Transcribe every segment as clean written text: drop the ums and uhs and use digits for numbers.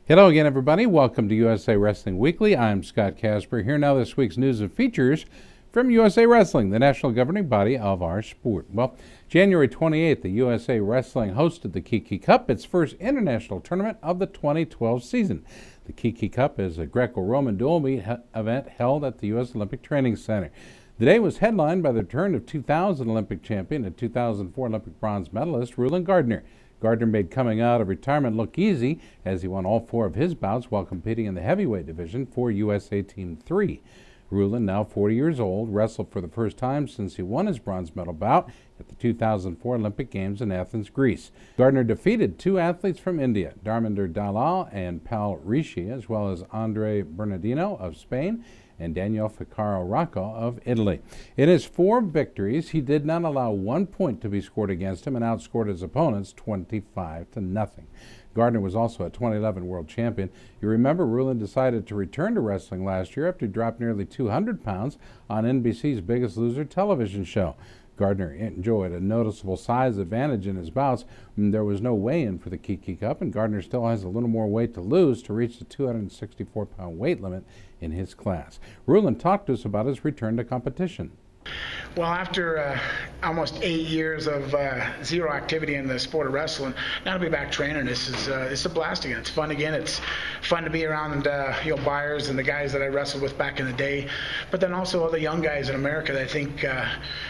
Hello again, everybody. Welcome to USA Wrestling Weekly. I'm Scott Casper. Here now this week's news and features from USA Wrestling, the national governing body of our sport. Well, January 28th, the USA Wrestling hosted the Kiki Cup, its first international tournament of the 2012 season. The Kiki Cup is a Greco-Roman dual meet event held at the U.S. Olympic Training Center. The day was headlined by the return of 2000 Olympic champion and 2004 Olympic bronze medalist Rulon Gardner. Gardner made coming out of retirement look easy as he won all four of his bouts while competing in the heavyweight division for USA Team 3. Rulon, now 40 years old, wrestled for the first time since he won his bronze medal bout at the 2004 Olympic Games in Athens, Greece. Gardner defeated two athletes from India, Dharmender Dalal and Pal Rishi, as well as Andre Bernardino of Spain and Daniel Ficaro Rocco of Italy. In his four victories, he did not allow 1 point to be scored against him and outscored his opponents 25-0. Gardner was also a 2011 world champion. You remember Rulon decided to return to wrestling last year after he dropped nearly 200 pounds on NBC's Biggest Loser television show. Gardner enjoyed a noticeable size advantage in his bouts. There was no weigh-in for the Kiki Cup, and Gardner still has a little more weight to lose to reach the 264-pound weight limit in his class. Rulon talked to us about his return to competition. Well, after almost 8 years of zero activity in the sport of wrestling, now to be back training, it's a blast again. It's fun again. It's fun to be around Byers and the guys that I wrestled with back in the day, but then also all the young guys in America that I think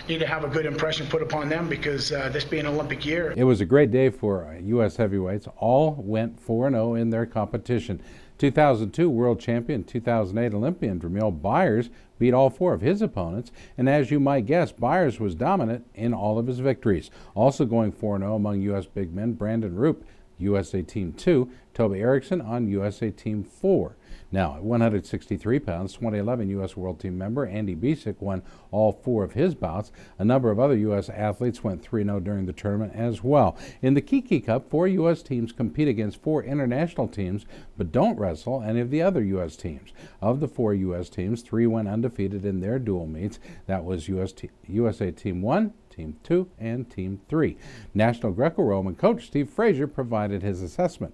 need to have a good impression put upon them because this being an Olympic year. It was a great day for U.S. heavyweights. All went 4-0 in their competition. 2002 world champion, 2008 Olympian Dramil Byers beat all four of his opponents, and as you might guess, Byers was dominant in all of his victories. Also going 4-0 among U.S. big men, Brandon Roop, USA Team 2, Toby Erickson on USA Team 4. Now, at 163 pounds, 2011 U.S. World Team member Andy Bisick won all four of his bouts. A number of other U.S. athletes went 3-0 during the tournament as well. In the Kiki Cup, 4 U.S. teams compete against 4 international teams, but don't wrestle any of the other U.S. teams. Of the 4 U.S. teams, 3 went undefeated in their dual meets. That was USA Team 1, Team 2, and Team 3. National Greco-Roman coach Steve Frazier provided his assessment.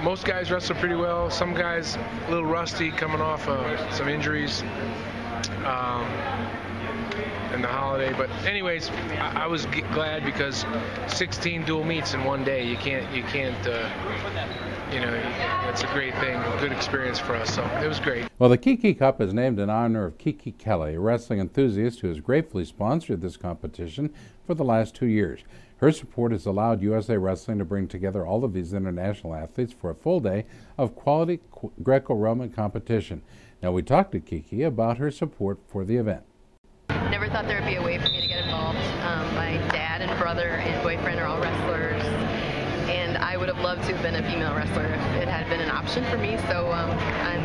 Most guys wrestle pretty well. Some guys a little rusty, coming off some injuries in the holiday. But anyways, I was glad because 16 dual meets in one day. You can't. It's a great thing, a good experience for us. So it was great. Well, the Kiki Cup is named in honor of Kiki Kelly, a wrestling enthusiast who has gratefully sponsored this competition for the last 2 years. Her support has allowed USA Wrestling to bring together all of these international athletes for a full day of quality Greco-Roman competition. Now, we talked to Kiki about her support for the event. Never thought there would be a way for me to get involved. My dad and brother and boyfriend are all wrestlers, and I would have loved to have been a female wrestler if it had been an option for me. So I'm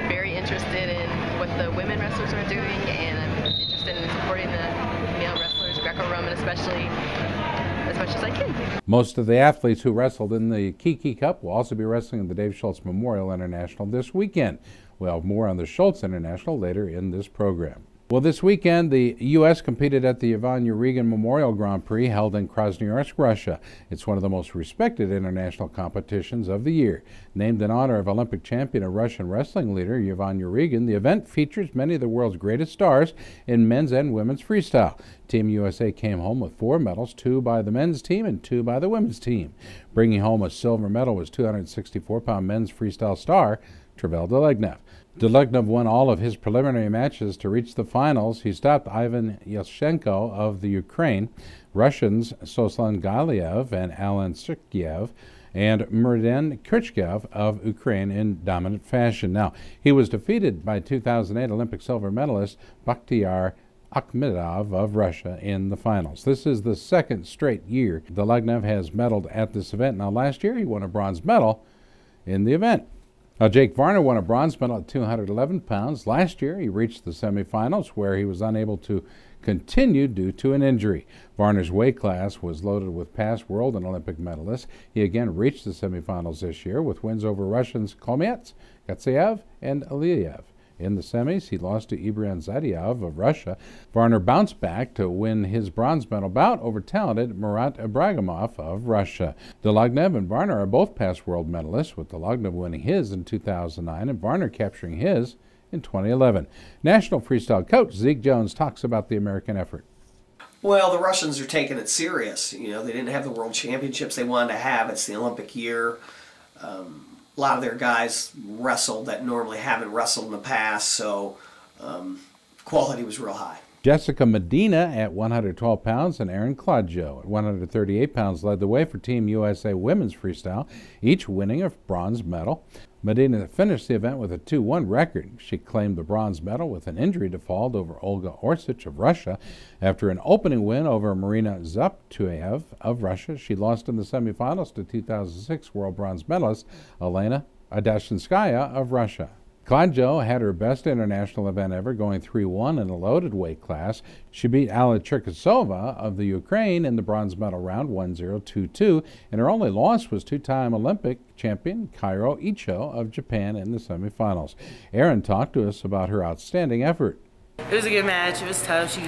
very interested in what the women wrestlers are doing, and I'm interested in supporting the male wrestlers, Greco-Roman especially, as much as I can. Most of the athletes who wrestled in the Kiki Cup will also be wrestling in the Dave Schultz Memorial International this weekend. We'll have more on the Schultz International later in this program. Well, this weekend, the U.S. competed at the Ivan Urigin Memorial Grand Prix held in Krasnoyarsk, Russia. It's one of the most respected international competitions of the year. Named in honor of Olympic champion and Russian wrestling leader Ivan Urigin, the event features many of the world's greatest stars in men's and women's freestyle. Team USA came home with 4 medals, 2 by the men's team and 2 by the women's team. Bringing home a silver medal was 264-pound men's freestyle star Travel Delegnev. Delegnev won all of his preliminary matches to reach the finals. He stopped Ivan Yashchenko of the Ukraine, Russians Soslan Galiev and Alan Sirkiev, and Murden Kirchgev of Ukraine in dominant fashion. Now, he was defeated by 2008 Olympic silver medalist Bakhtiar Akhmedov of Russia in the finals. This is the second straight year Delegnev has medaled at this event. Now, last year he won a bronze medal in the event. Now, Jake Varner won a bronze medal at 211 pounds. Last year, he reached the semifinals where he was unable to continue due to an injury. Varner's weight class was loaded with past world and Olympic medalists. He again reached the semifinals this year with wins over Russians Kolmets, Gatsev, and Aliyev. In the semis, he lost to Ibrahim Zaitsev of Russia. Varner bounced back to win his bronze medal bout over talented Murat Ibragimov of Russia. Dlagnev and Varner are both past world medalists, with Dlagnev winning his in 2009 and Varner capturing his in 2011. National freestyle coach Zeke Jones talks about the American effort. Well, the Russians are taking it serious. They didn't have the world championships they wanted to have. It's the Olympic year. A lot of their guys wrestled that normally haven't wrestled in the past, so quality was real high. Jessica Medina at 112 pounds and Erin Claudio at 138 pounds led the way for Team USA women's freestyle, each winning a bronze medal. Medina finished the event with a 2-1 record. She claimed the bronze medal with an injury default over Olga Orsic of Russia. After an opening win over Marina Zaptuev of Russia, she lost in the semifinals to 2006 world bronze medalist Elena Adashinskaya of Russia. Claudio had her best international event ever, going 3-1 in a loaded weight class. She beat Alla Cherkasova of the Ukraine in the bronze medal round 1-0, 2-2, and her only loss was two-time Olympic champion Kairo Icho of Japan in the semifinals. Erin talked to us about her outstanding effort. It was a good match. It was tough. She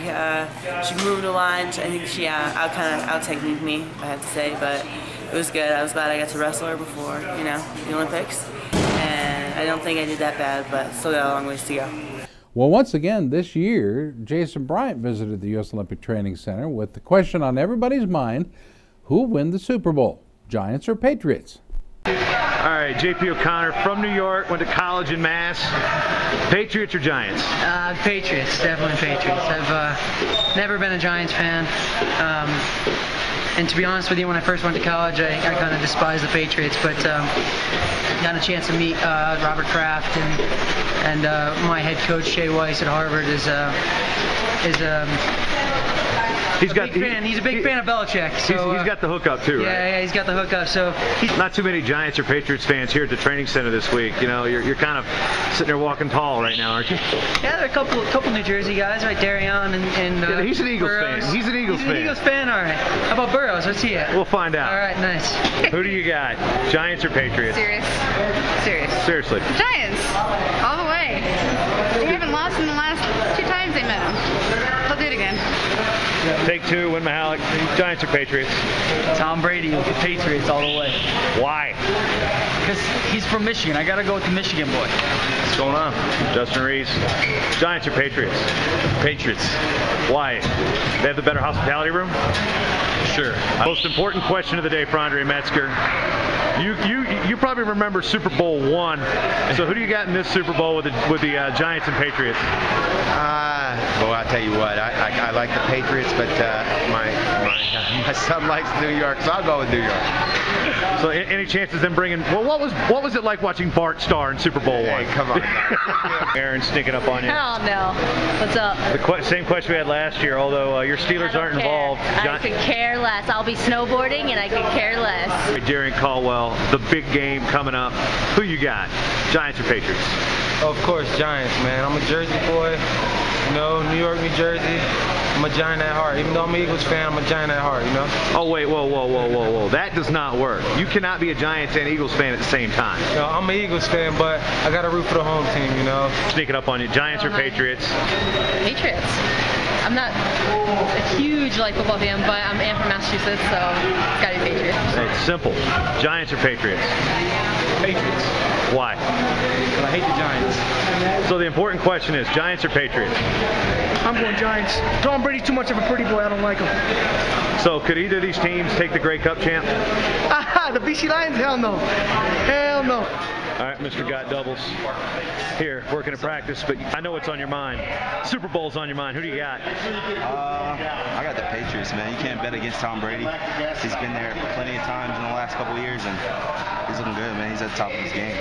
moved the line. I think she out-techniqued me, I have to say, but it was good. I was glad I got to wrestle her before, the Olympics. And I don't think I did that bad, but still got a long ways to go. Well, once again this year, Jason Bryant visited the U.S. Olympic Training Center with the question on everybody's mind: who will win the Super Bowl, Giants or Patriots? All right, J.P. O'Connor from New York, went to college in Mass. Patriots or Giants? Patriots, definitely Patriots. I've never been a Giants fan. And to be honest with you, when I first went to college, I kind of despised the Patriots, but got a chance to meet Robert Kraft and my head coach, Shea Weiss at Harvard, is He's a big fan of Belichick. So, he's got the hookup too, right? Yeah, he's got the hookup. So not too many Giants or Patriots fans here at the training center this week. You're kind of sitting there walking tall right now, aren't you? Yeah, there are a couple New Jersey guys, right? Darion and yeah, he's an Eagles Burrows. fan. He's an Eagles fan. He's an Eagles fan, all right. How about Burrows? What's he at? We'll find out. All right, nice. Who do you got? Giants or Patriots? Serious. Seriously. Giants, all the way. They haven't lost in the last 2 times they met them. They'll do it again. Take 2, Win Mahalik. Giants or Patriots? Tom Brady with the Patriots all the way. Why? Because he's from Michigan. I got to go with the Michigan boy. What's going on? Justin Reeves. Giants or Patriots? Patriots. Why? They have the better hospitality room? Sure. Most important question of the day for Andre Metzger. You probably remember Super Bowl I. So who do you got in this Super Bowl with the Giants and Patriots? Well, I'll tell you what. I like the Patriots, but my son likes New York, so I'll go with New York. So any chances them bringing? Well, what was it like watching Bart Starr in Super Bowl I? Hey, come on. Aaron sneaking up on you. Hell no. What's up? The same question we had last year, although your Steelers aren't involved. I could care less. I'll be snowboarding and I could care less. Darian Caldwell, the big game coming up. Who you got? Giants or Patriots? Of course, Giants, man. I'm a Jersey boy. New York, New Jersey. I'm a Giant at heart. Even though I'm an Eagles fan, I'm a Giant at heart, Oh, wait, whoa. That does not work. You cannot be a Giants and Eagles fan at the same time. I'm an Eagles fan, but I got to root for the home team, Sneaking up on you. Giants or Patriots? Patriots. I'm not a huge football fan, but I'm from Massachusetts, so it's got to be Patriots. It's simple. Giants or Patriots? Patriots. Why? I hate the Giants. So the important question is, Giants or Patriots? I'm going Giants. Tom Brady's too much of a pretty boy. I don't like him. So could either of these teams take the Grey Cup champ? The BC Lions? Hell no. Hell no. All right, Mr. Got Doubles here working at practice, but I know what's on your mind. Super Bowl's on your mind. Who do you got? I got the Patriots, man. You can't bet against Tom Brady. He's been there plenty of times in the last couple of years, and he's looking good, man. He's at the top of his game.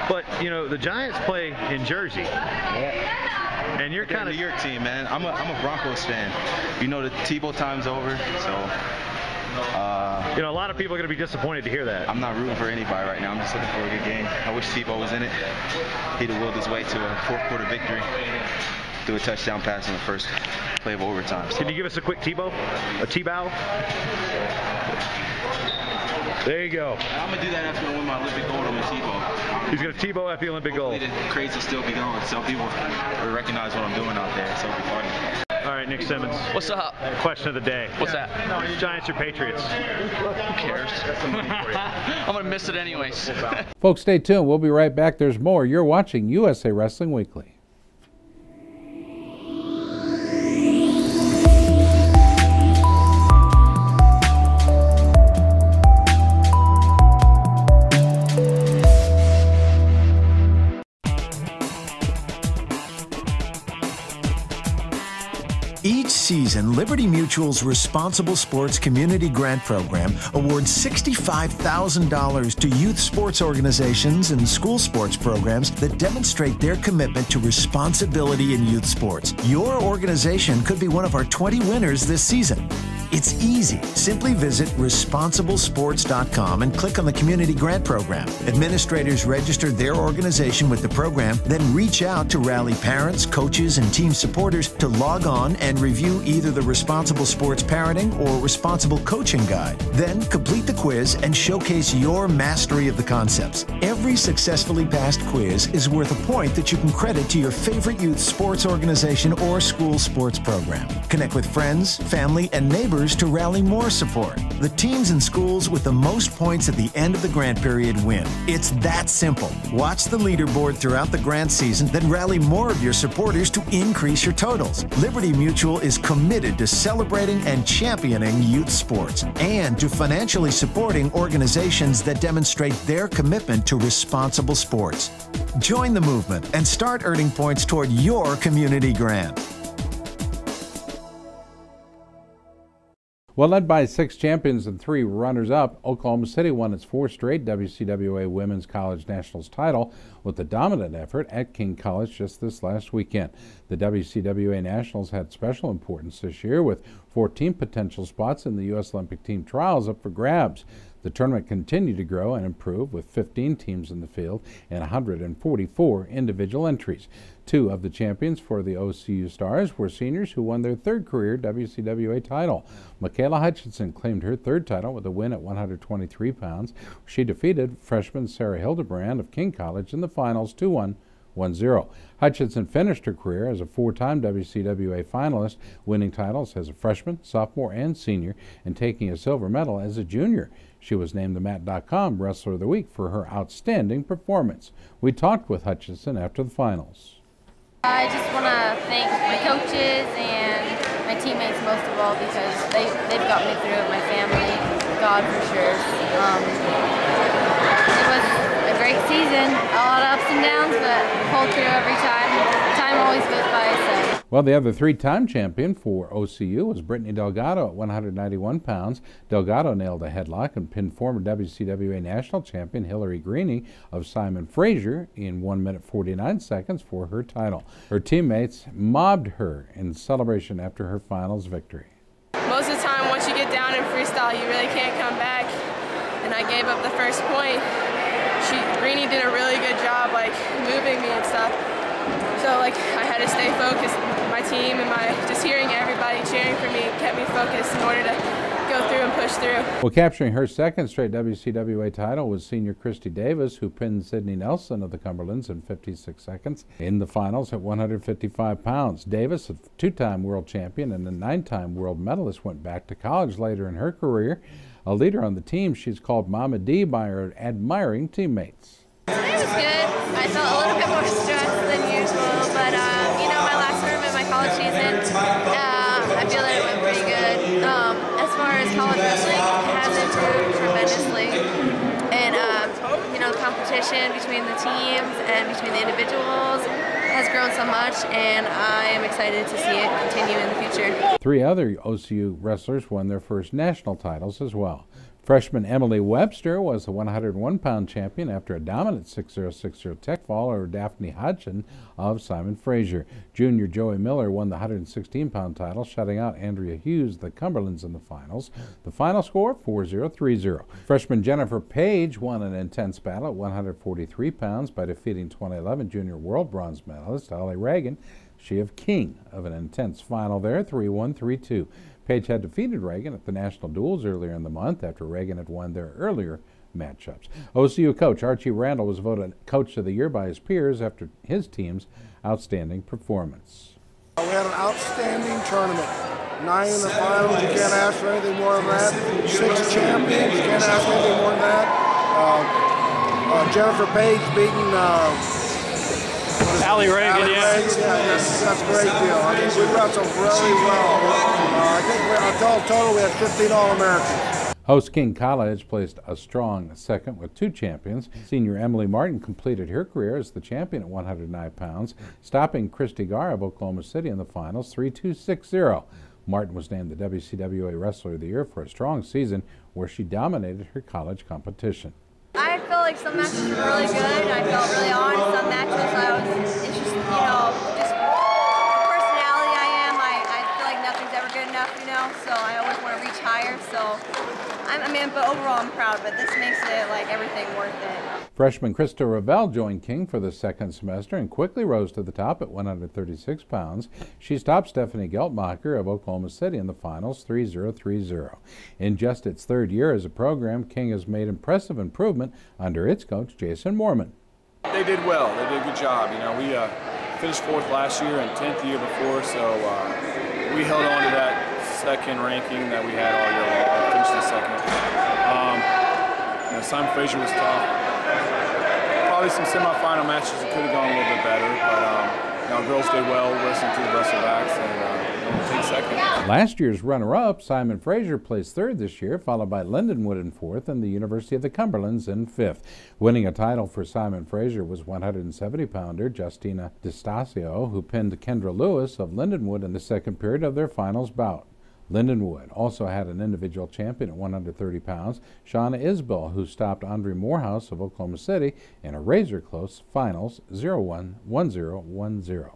But, the Giants play in Jersey. Yeah. And you're kind of New York team, man. I'm a Broncos fan. The Tebow time's over, so... a lot of people are going to be disappointed to hear that. I'm not rooting for anybody right now. I'm just looking for a good game. I wish Tebow was in it. He'd have willed his way to a 4th-quarter victory. Threw a touchdown pass in the first play of overtime. So. Can you give us a quick Tebow? A T-bow? There you go. I'm going to do that after I win my Olympic gold on the Tebow. He's going to Tebow after the Olympic gold. The craze will still be going. Some people will recognize what I'm doing out there, so it'll be funny. All right, Nick Simmons. What's up? Question of the day. What's that? Giants or Patriots? Who cares? I'm going to miss it anyways. Folks, stay tuned. We'll be right back. There's more. You're watching USA Wrestling Weekly. Each season, Liberty Mutual's Responsible Sports Community Grant Program awards $65,000 to youth sports organizations and school sports programs that demonstrate their commitment to responsibility in youth sports. Your organization could be one of our 20 winners this season. It's easy. Simply visit responsiblesports.com and click on the Community Grant Program. Administrators register their organization with the program, then reach out to rally parents, coaches, and team supporters to log on and review either the Responsible Sports Parenting or Responsible Coaching Guide. Then complete the quiz and showcase your mastery of the concepts. Every successfully passed quiz is worth a point that you can credit to your favorite youth sports organization or school sports program. Connect with friends, family, and neighbors to rally more support. The teams and schools with the most points at the end of the grant period win. It's that simple. Watch the leaderboard throughout the grant season, then rally more of your supporters to increase your totals. Liberty Mutual is committed to celebrating and championing youth sports and to financially supporting organizations that demonstrate their commitment to responsible sports. Join the movement and start earning points toward your community grant. Well, led by 6 champions and 3 runners-up, Oklahoma City won its 4th straight WCWA Women's College Nationals title with a dominant effort at King College just this last weekend. The WCWA Nationals had special importance this year with 14 potential spots in the U.S. Olympic team trials up for grabs. The tournament continued to grow and improve with 15 teams in the field and 144 individual entries. 2 of the champions for the OCU Stars were seniors who won their 3rd career WCWA title. Michaela Hutchinson claimed her 3rd title with a win at 123 pounds. She defeated freshman Sarah Hildebrand of King College in the finals 2-1. 1-0. Hutchinson finished her career as a 4-time WCWA finalist, winning titles as a freshman, sophomore, and senior, and taking a silver medal as a junior. She was named the Mat.com Wrestler of the Week for her outstanding performance. We talked with Hutchinson after the finals. I just want to thank my coaches and my teammates most of all because they've got me through it, my family, God for sure. It was a great season, a lot of ups and downs, but pulled through every time. Time always goes by, so. Well, the other 3-time champion for OCU was Brittany Delgado at 191 pounds. Delgado nailed a headlock and pinned former WCWA national champion Hillary Greeny of Simon Fraser in 1 minute 49 seconds for her title. Her teammates mobbed her in celebration after her finals victory. Most of the time, once you get down in freestyle, you really can't come back. And I gave up the first point. Greeny did a really good job, moving me and stuff. So, I had to stay focused. My team and just hearing everybody cheering for me kept me focused in order to go through and push through. Well, capturing her 2nd straight WCWA title was senior Christy Davis, who pinned Sydney Nelson of the Cumberlands in 56 seconds in the finals at 155 pounds. Davis, a 2-time world champion and a 9-time world medalist, went back to college later in her career. A leader on the team, she's called Mama D by her admiring teammates. It was good. I felt a little bit more stressed than usual, but my last tournament, my college season, I feel that it went pretty good. As far as college wrestling, it has improved tremendously, and competition between the teams and between the individuals has grown so much, and I am excited to see it continue in the future. 3 other OCU wrestlers won their first national titles as well. Freshman Emily Webster was the 101-pound champion after a dominant 6-0-6-0 tech fall over Daphne Hodgson of Simon Fraser. Junior Joey Miller won the 116-pound title, shutting out Andrea Hughes of the Cumberlands in the finals. The final score, 4-0-3-0. Freshman Jennifer Page won an intense battle at 143 pounds by defeating 2011 junior world bronze medalist Holly Reagan. she of King of an intense final there, 3-1, 3-2. Paige had defeated Reagan at the national duels earlier in the month after Reagan had won their earlier matchups. OCU coach Archie Randall was voted Coach of the Year by his peers after his team's outstanding performance. We had an outstanding tournament. 9 in the finals, you can't ask for anything more than that. 6 champions, you can't ask for anything more than that. Jennifer Page beating Allie Reagan, that's a great deal. I think we wrestled really well. I think our total we had 15 All-Americans. Host King College placed a strong second with 2 champions. Senior Emily Martin completed her career as the champion at 109 pounds, stopping Christy Garr of Oklahoma City in the finals 3-2, 6-0. Martin was named the WCWA Wrestler of the Year for a strong season where she dominated her college competition. I feel like some matches were really good. I felt really on. Some matches it's just, just the personality I am. I feel like nothing's ever good enough, so I always want to reach higher. So, but overall I'm proud, but this makes it like everything worth it. Freshman Krista Ravel joined King for the second semester and quickly rose to the top at 136 pounds. She stopped Stephanie Geltmacher of Oklahoma City in the finals 3-0, 3-0. In just its third year as a program, King has made impressive improvement under its coach, Jason Moorman. They did well. They did a good job. We finished 4th last year and 10th the year before, so we held on to that second ranking that we had all year long. Finished in second. Simon Fraser was tough. Probably some semifinal matches that could have gone a little bit better, but our girls did well, listening to the wrestler-backs, and take second. Last year's runner-up, Simon Fraser, placed 3rd this year, followed by Lindenwood in 4th and the University of the Cumberlands in 5th. Winning a title for Simon Fraser was 170-pounder Justina DiStasio, who pinned Kendra Lewis of Lindenwood in the second period of their finals bout. Lindenwood also had an individual champion at 130 pounds, Shauna Isbell, who stopped Andre Morehouse of Oklahoma City in a razor-close finals 0-1, 1-0, 1-0.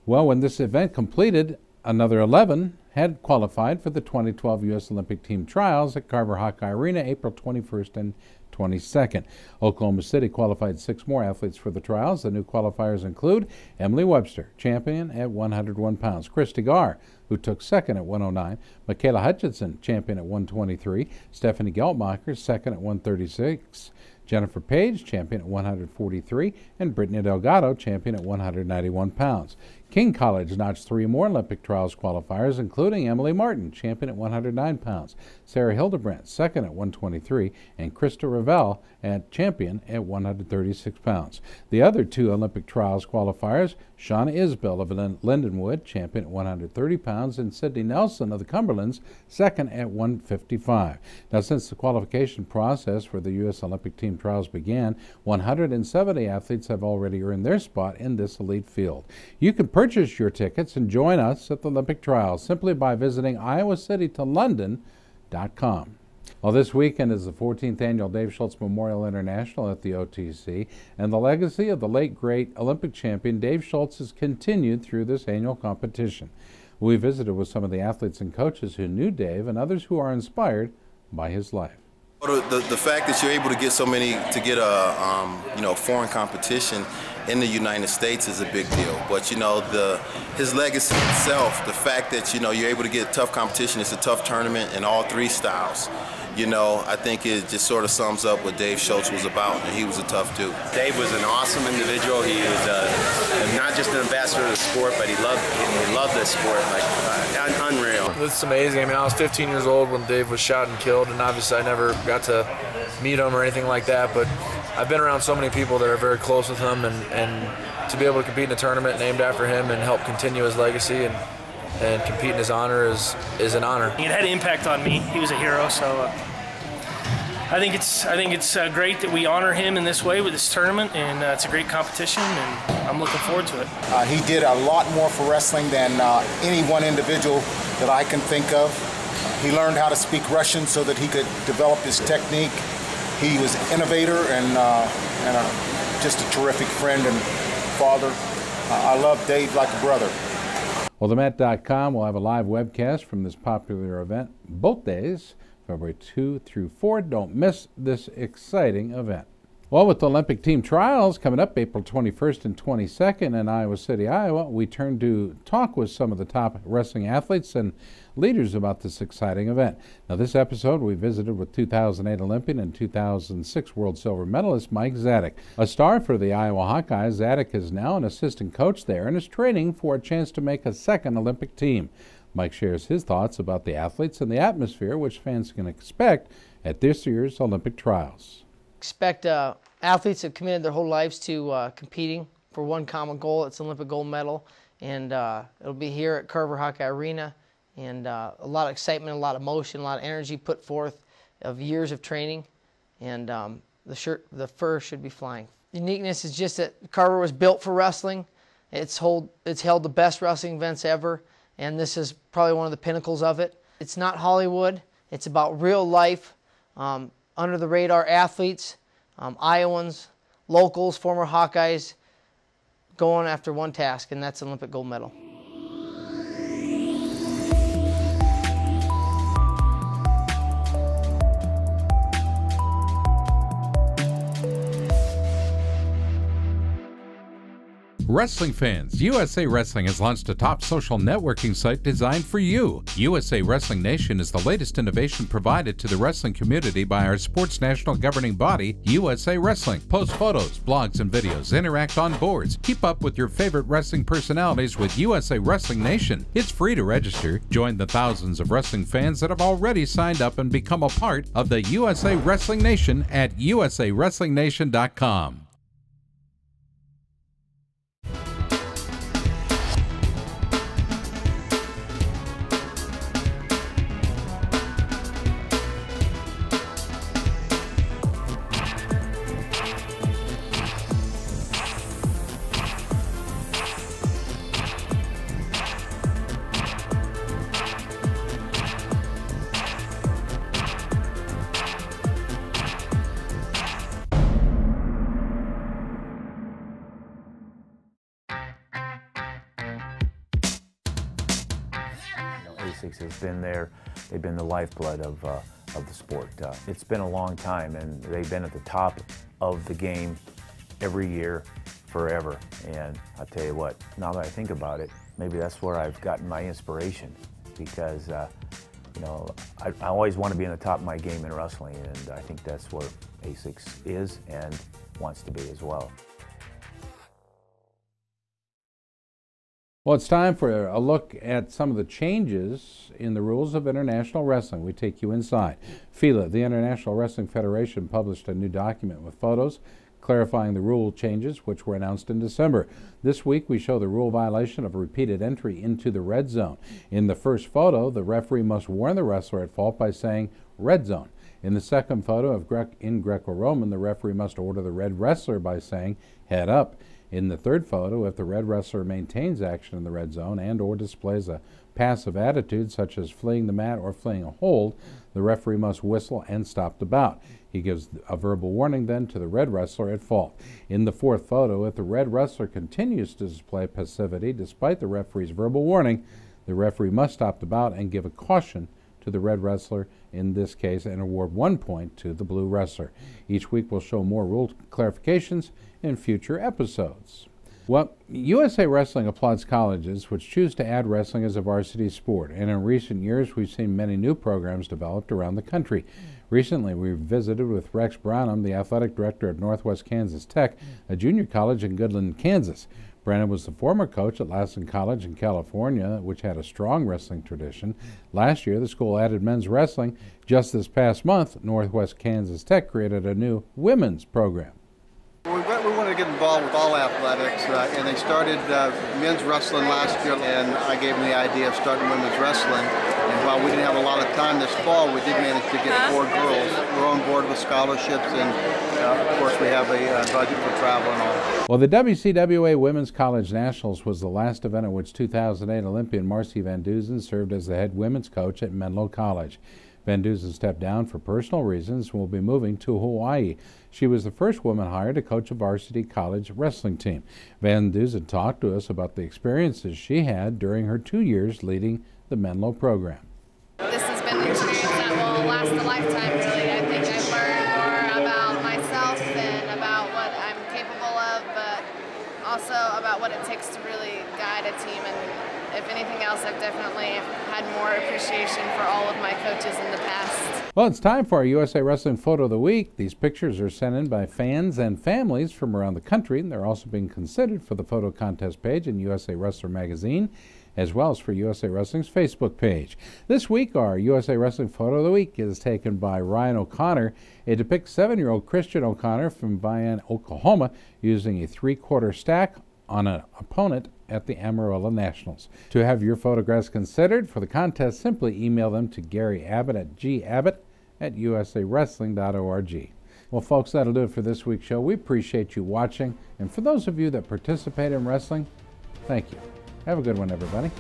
Well, when this event completed, another 11 had qualified for the 2012 U.S. Olympic Team Trials at Carver Hawkeye Arena April 21st and 22nd. Oklahoma City qualified 6 more athletes for the trials. The new qualifiers include Emily Webster, champion at 101 pounds, Christy Garr, who took second at 109, Michaela Hutchinson, champion at 123, Stephanie Geltmacher, second at 136, Jennifer Page, champion at 143, and Brittany Delgado, champion at 191 pounds. King College notched 3 more Olympic trials qualifiers, including Emily Martin, champion at 109 pounds, Sarah Hildebrandt, second at 123, and Krista Ravel, at champion at 136 pounds. The other 2 Olympic trials qualifiers, Shauna Isbell of Lindenwood, champion at 130 pounds, and Sydney Nelson of the Cumberlands, second at 155. Now, since the qualification process for the U.S. Olympic Team Trials began, 170 athletes have already earned their spot in this elite field. You can purchase your tickets and join us at the Olympic Trials simply by visiting iowacity2london.com. Well, this weekend is the 14th annual Dave Schultz Memorial International at the OTC, and the legacy of the late great Olympic champion Dave Schultz has continued through this annual competition. We visited with some of the athletes and coaches who knew Dave and others who are inspired by his life. The fact that you're able to get so many to get a foreign competition in the United States is a big deal. But his legacy itself, the fact that you're able to get tough competition, it's a tough tournament in all 3 styles. I think it just sort of sums up what Dave Schultz was about, and he was a tough dude. Dave was an awesome individual. He was not just an ambassador of the sport, but he loved this sport, unreal. It's amazing. I was 15 years old when Dave was shot and killed, and obviously I never got to meet him or anything like that, but I've been around so many people that are very close with him, and to be able to compete in a tournament named after him and help continue his legacy and compete in his honor is an honor. It had an impact on me. He was a hero, so I think it's great that we honor him in this way with this tournament, and it's a great competition, and I'm looking forward to it. He did a lot more for wrestling than any one individual that I can think of. He learned how to speak Russian so that he could develop his technique. He was an innovator and just a terrific friend and father. I love Dave like a brother. Well, themet.com will have a live webcast from this popular event both days, February 2 through 4. Don't miss this exciting event. Well, with the Olympic team trials coming up April 21st and 22nd in Iowa City, Iowa, we turn to talk with some of the top wrestling athletes and leaders about this exciting event. Now, this episode, we visited with 2008 Olympian and 2006 World Silver medalist Mike Zadek. A star for the Iowa Hawkeyes, Zadek is now an assistant coach there and is training for a chance to make a second Olympic team. Mike shares his thoughts about the athletes and the atmosphere which fans can expect at this year's Olympic trials. Expect athletes that have committed their whole lives to competing for one common goal. It's an Olympic gold medal, and it'll be here at Carver Hawkeye Arena, and a lot of excitement, a lot of emotion, a lot of energy put forth of years of training, and the fur should be flying. Uniqueness is just that Carver was built for wrestling. It's held the best wrestling events ever, and this is probably one of the pinnacles of it. It's not Hollywood. It's about real life, under-the-radar athletes, Iowans, locals, former Hawkeyes, going after one task, and that's an Olympic gold medal. Wrestling fans, USA Wrestling has launched a top social networking site designed for you. USA Wrestling Nation is the latest innovation provided to the wrestling community by our sports national governing body, USA Wrestling. Post photos, blogs, and videos, interact on boards. Keep up with your favorite wrestling personalities with USA Wrestling Nation. It's free to register. Join the thousands of wrestling fans that have already signed up and become a part of the USA Wrestling Nation at usawrestlingnation.com. ASICS has been there. They've been the lifeblood of the sport. It's been a long time, and they've been at the top of the game every year, forever. And I'll tell you what, now that I think about it, maybe that's where I've gotten my inspiration, because you know, I always want to be in the top of my game in wrestling, and I think that's where ASICS is and wants to be as well. Well, it's time for a look at some of the changes in the rules of international wrestling. We take you inside. FILA, the International Wrestling Federation, published a new document with photos clarifying the rule changes which were announced in December. This week we show the rule violation of repeated entry into the red zone. In the first photo, the referee must warn the wrestler at fault by saying red zone. In the second photo in Greco-Roman, the referee must order the red wrestler by saying head up. In the third photo, if the red wrestler maintains action in the red zone and or displays a passive attitude such as fleeing the mat or fleeing a hold, the referee must whistle and stop the bout. He gives a verbal warning then to the red wrestler at fault. In the fourth photo, if the red wrestler continues to display passivity despite the referee's verbal warning, the referee must stop the bout and give a caution to the red wrestler in this case and award 1 point to the blue wrestler. Each week we'll show more rule clarifications in future episodes. Well, USA Wrestling applauds colleges which choose to add wrestling as a varsity sport, and in recent years we've seen many new programs developed around the country. Recently we visited with Rex Brownham, the athletic director at Northwest Kansas Tech, a junior college in Goodland, Kansas. Brandon was the former coach at Lassen College in California, which had a strong wrestling tradition. Last year, the school added men's wrestling. Just this past month, Northwest Kansas Tech created a new women's program. We wanted to get involved with all athletics, and they started men's wrestling last year, and I gave them the idea of starting women's wrestling. And while we didn't have a lot of time this fall, we did manage to get 4 girls. We're on board with scholarships, and of course we have a budget for travel and all. Well, the WCWA Women's College Nationals was the last event in which 2008 Olympian Marcy Van Duzen served as the head women's coach at Menlo College. Van Duzen stepped down for personal reasons and will be moving to Hawaii. She was the first woman hired to coach a varsity college wrestling team. Van Duzen talked to us about the experiences she had during her 2 years leading the Menlo program. This has been an experience that will last a lifetime, really. I think I've learned more about myself and about what it takes to really guide a team. And if anything else, I've definitely had more appreciation for all of my coaches in the past. Well, it's time for our USA Wrestling Photo of the Week. These pictures are sent in by fans and families from around the country, and they're also being considered for the photo contest page in USA Wrestler magazine, as well as for USA Wrestling's Facebook page. This week, our USA Wrestling Photo of the Week is taken by Ryan O'Connor. It depicts 7-year-old Christian O'Connor from Vian, Oklahoma, using a 3/4 stack on an opponent at the Amarillo Nationals. To have your photographs considered for the contest, simply email them to Gary Abbott at gabbott@usawrestling.org. Well, folks, that'll do it for this week's show. We appreciate you watching, and for those of you that participate in wrestling, thank you. Have a good one, everybody.